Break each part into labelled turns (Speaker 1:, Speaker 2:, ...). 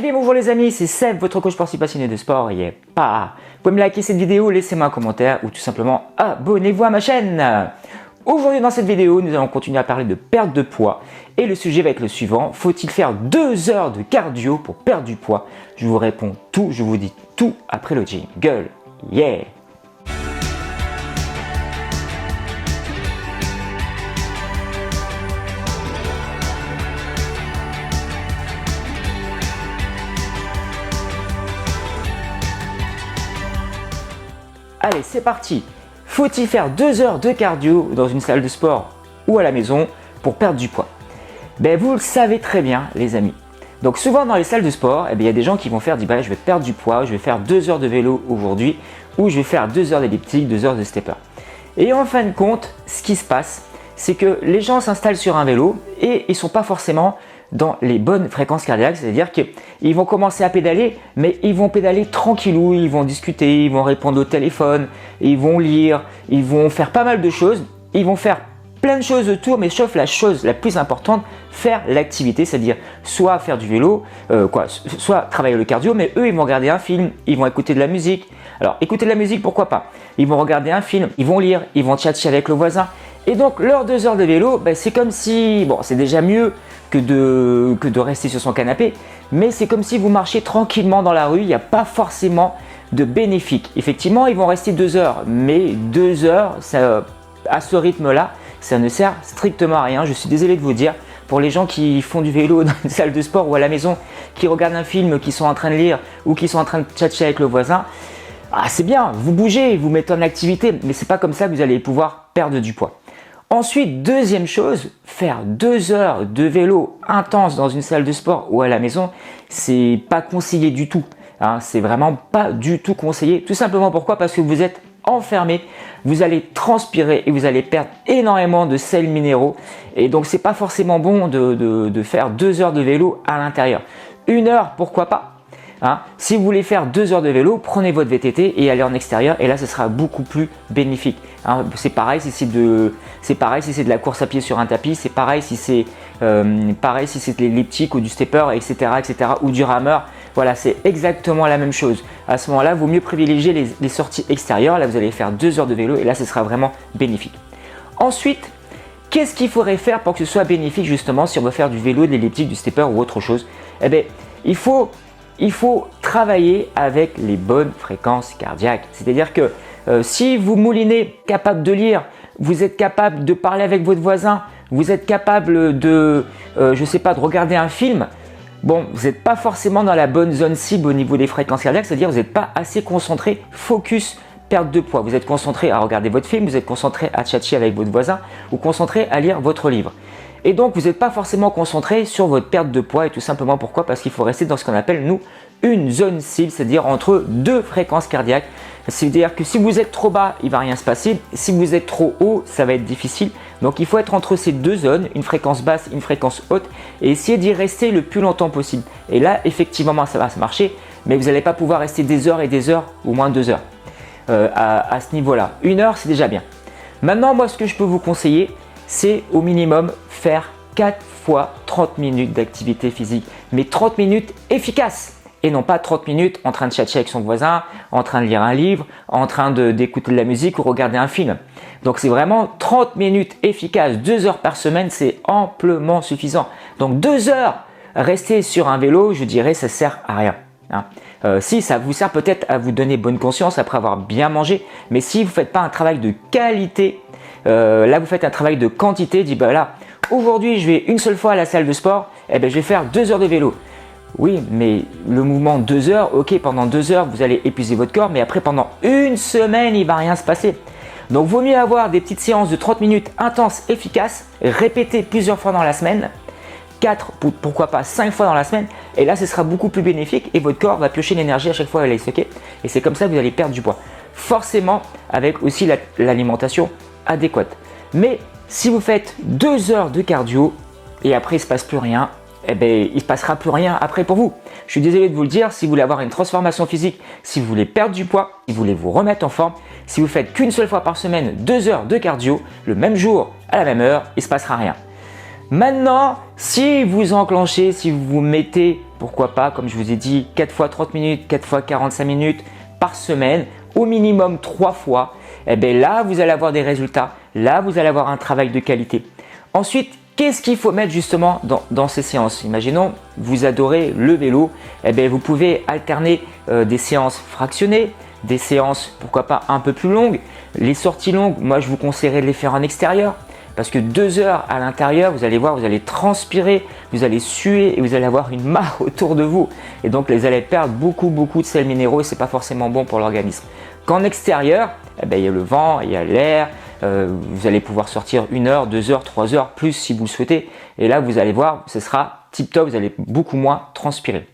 Speaker 1: bien bonjour les amis, c'est Seb, votre coach sportif passionné de sport. Vous pouvez me liker cette vidéo, laissez-moi un commentaire ou tout simplement abonnez-vous à ma chaîne. Aujourd'hui dans cette vidéo, nous allons continuer à parler de perte de poids et le sujet va être le suivant. Faut-il faire 2 heures de cardio pour perdre du poids? Je vous réponds tout, je vous dis tout après le jingle. Yeah! Allez, c'est parti. Faut-il faire 2 heures de cardio dans une salle de sport ou à la maison pour perdre du poids? Vous le savez très bien les amis. Donc souvent dans les salles de sport, il y a des gens qui vont faire, je vais perdre du poids, je vais faire 2 heures de vélo aujourd'hui ou je vais faire 2 heures d'elliptique, 2 heures de stepper. Et en fin de compte, ce qui se passe, c'est que les gens s'installent sur un vélo et ils ne sont pas forcément dans les bonnes fréquences cardiaques, c'est-à-dire qu'ils vont commencer à pédaler, mais ils vont pédaler tranquillou, ils vont discuter, ils vont répondre au téléphone, ils vont lire, ils vont faire pas mal de choses, ils vont faire plein de choses autour, mais sauf la chose la plus importante, faire l'activité, c'est-à-dire soit faire du vélo, soit travailler le cardio, mais eux ils vont regarder un film, ils vont écouter de la musique. Alors écouter de la musique, pourquoi pas? Ils vont regarder un film, ils vont lire, ils vont tchatcher avec le voisin. Et donc leurs 2 heures de vélo, c'est comme si, c'est déjà mieux que de rester sur son canapé, mais c'est comme si vous marchiez tranquillement dans la rue, il n'y a pas forcément de bénéfique. Effectivement, ils vont rester 2 heures, mais 2 heures, à ce rythme-là, ça ne sert strictement à rien. Je suis désolé de vous dire, pour les gens qui font du vélo dans une salle de sport ou à la maison, qui regardent un film, qui sont en train de lire ou qui sont en train de tchatcher avec le voisin, c'est bien, vous bougez, vous mettez en activité, mais c'est pas comme ça que vous allez pouvoir perdre du poids. Ensuite, deuxième chose, faire 2 heures de vélo intense dans une salle de sport ou à la maison, c'est pas conseillé du tout. C'est vraiment pas du tout conseillé. Tout simplement pourquoi? Parce que vous êtes enfermé, vous allez transpirer et vous allez perdre énormément de sels minéraux. Et donc, c'est pas forcément bon de faire 2 heures de vélo à l'intérieur. 1 heure, pourquoi pas? Si vous voulez faire 2 heures de vélo, prenez votre VTT et allez en extérieur et là ce sera beaucoup plus bénéfique. C'est pareil si c'est de la course à pied sur un tapis, c'est pareil si c'est de l'elliptique ou du stepper, etc., ou du rameur. Voilà, c'est exactement la même chose. À ce moment-là, il vaut mieux privilégier les sorties extérieures. Là, vous allez faire 2 heures de vélo et là, ce sera vraiment bénéfique. Ensuite, qu'est-ce qu'il faudrait faire pour que ce soit bénéfique justement si on veut faire du vélo, de l'elliptique, du stepper ou autre chose? Il faut travailler avec les bonnes fréquences cardiaques. C'est-à-dire que si vous moulinez, capable de lire, vous êtes capable de parler avec votre voisin, vous êtes capable de regarder un film, vous n'êtes pas forcément dans la bonne zone cible au niveau des fréquences cardiaques, c'est-à-dire que vous n'êtes pas assez concentré, focus, perte de poids. Vous êtes concentré à regarder votre film, vous êtes concentré à tchatcher avec votre voisin ou concentré à lire votre livre. Et donc, vous n'êtes pas forcément concentré sur votre perte de poids et tout simplement pourquoi? Parce qu'il faut rester dans ce qu'on appelle, nous, une zone cible, c'est-à-dire entre 2 fréquences cardiaques. C'est-à-dire que si vous êtes trop bas, il ne va rien se passer. Si vous êtes trop haut, ça va être difficile. Donc, il faut être entre ces 2 zones, une fréquence basse, une fréquence haute et essayer d'y rester le plus longtemps possible. Et là, effectivement, ça va se marcher, mais vous n'allez pas pouvoir rester des heures et des heures, au moins 2 heures à ce niveau-là. 1 heure, c'est déjà bien. Maintenant, moi, ce que je peux vous conseiller, c'est au minimum faire 4 fois 30 minutes d'activité physique, mais 30 minutes efficaces et non pas 30 minutes en train de tchatcher avec son voisin, en train de lire un livre, en train d'écouter de la musique ou regarder un film. Donc c'est vraiment 30 minutes efficaces, 2 heures par semaine, c'est amplement suffisant. Donc 2 heures, rester sur un vélo, je dirais, ça sert à rien. Si ça vous sert peut-être à vous donner bonne conscience après avoir bien mangé, mais si vous ne faites pas un travail de qualité, là vous faites un travail de quantité, aujourd'hui je vais une seule fois à la salle de sport, je vais faire 2 heures de vélo. Oui, mais le mouvement 2 heures, ok, pendant 2 heures vous allez épuiser votre corps, mais après pendant une semaine il ne va rien se passer. Donc vaut mieux avoir des petites séances de 30 minutes intenses, efficaces, répétées plusieurs fois dans la semaine, 4, pourquoi pas 5 fois dans la semaine, et là ce sera beaucoup plus bénéfique et votre corps va piocher l'énergie à chaque fois, elle est stockée, et c'est comme ça que vous allez perdre du poids. Forcément avec aussi l'alimentation adéquate. Mais si vous faites 2 heures de cardio et après il ne se passe plus rien, il ne se passera plus rien après pour vous. Je suis désolé de vous le dire, si vous voulez avoir une transformation physique, si vous voulez perdre du poids, si vous voulez vous remettre en forme, si vous faites qu'une seule fois par semaine 2 heures de cardio, le même jour, à la même heure, il ne se passera rien. Maintenant, si vous enclenchez, si vous vous mettez, pourquoi pas, comme je vous ai dit, 4 fois 30 minutes, 4 fois 45 minutes par semaine, au minimum 3 fois, eh bien là, vous allez avoir des résultats. Là, vous allez avoir un travail de qualité. Ensuite, qu'est-ce qu'il faut mettre justement dans ces séances? Imaginons, vous adorez le vélo, eh bien, vous pouvez alterner des séances fractionnées, des séances, pourquoi pas, un peu plus longues. Les sorties longues, moi, je vous conseillerais de les faire en extérieur. Parce que 2 heures à l'intérieur, vous allez voir, vous allez transpirer, vous allez suer et vous allez avoir une mare autour de vous. Et donc, vous allez perdre beaucoup de sels minéraux et ce n'est pas forcément bon pour l'organisme. Qu'en extérieur, eh bien, il y a le vent, il y a l'air, vous allez pouvoir sortir 1 heure, 2 heures, 3 heures, plus si vous le souhaitez. Et là, vous allez voir, ce sera tip top, vous allez beaucoup moins transpirer.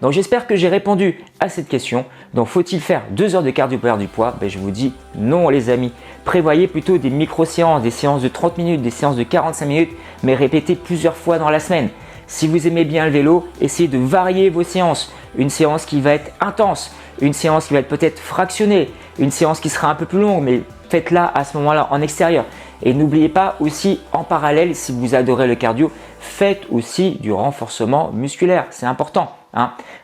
Speaker 1: Donc j'espère que j'ai répondu à cette question. Donc faut-il faire 2 heures de cardio pour perdre du poids? Je vous dis non les amis. Prévoyez plutôt des micro-séances, des séances de 30 minutes, des séances de 45 minutes, mais répétez plusieurs fois dans la semaine. Si vous aimez bien le vélo, essayez de varier vos séances. Une séance qui va être intense, une séance qui va être peut-être fractionnée, une séance qui sera un peu plus longue, mais faites-la à ce moment-là en extérieur. Et n'oubliez pas aussi en parallèle, si vous adorez le cardio, faites aussi du renforcement musculaire. C'est important.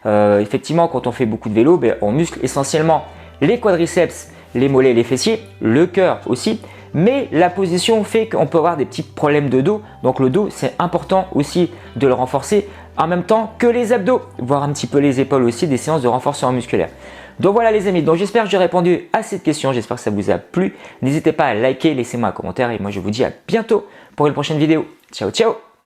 Speaker 1: Effectivement, quand on fait beaucoup de vélo, on muscle essentiellement les quadriceps, les mollets, les fessiers, le cœur aussi. Mais la position fait qu'on peut avoir des petits problèmes de dos. Donc le dos, c'est important aussi de le renforcer en même temps que les abdos, voire un petit peu les épaules aussi, des séances de renforcement musculaire. Donc voilà les amis, donc j'espère que j'ai répondu à cette question, j'espère que ça vous a plu. N'hésitez pas à liker, laissez-moi un commentaire et moi je vous dis à bientôt pour une prochaine vidéo. Ciao ciao.